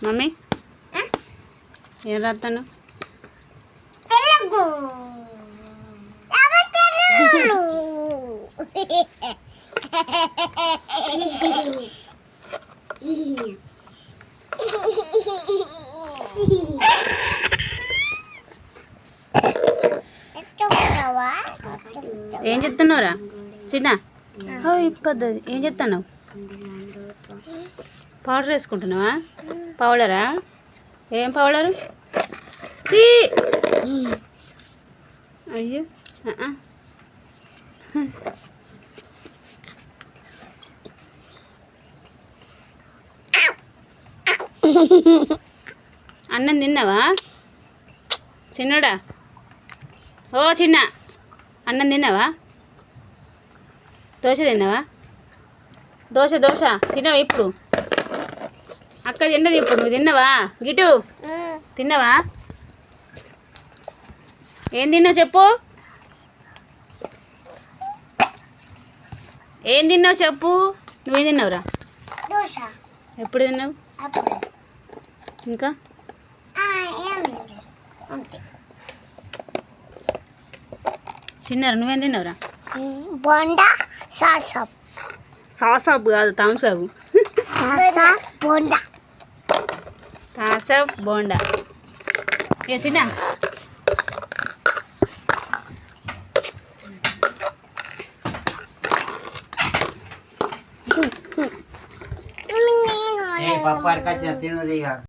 Mummy ఏం రాస్తాను? ఏం చెప్తున్నావురా చిన్న? పద్ధతి ఏం చెప్తున్నావు? పౌడర్ వేసుకుంటున్నావా? పౌడరా? ఏం పౌడరు? అయ్యో అన్నం తిన్నావా చిన్నోడా? ఓ చిన్న, అన్నం తిన్నావా? దోశ తిన్నావా? దోశ తిన్నావా? ఇప్పుడు అక్క తిన్నది, ఇప్పుడు నువ్వు తిన్నావా? గిటు తిన్నావా? ఏం తిన్నావు చెప్పు? ఏం తిన్నావు చెప్పు? నువ్వేం తిన్నావురా? ఎప్పుడు తిన్నావు? ఇంకా చిన్నారు నువ్వేం తిన్నావురా? బోండా సాసప్. సాసప్ కాదు, థమ్సప్. బోండా థమ్సప్ బోండా. ఏ చిన్న పప్పు అడక తిను.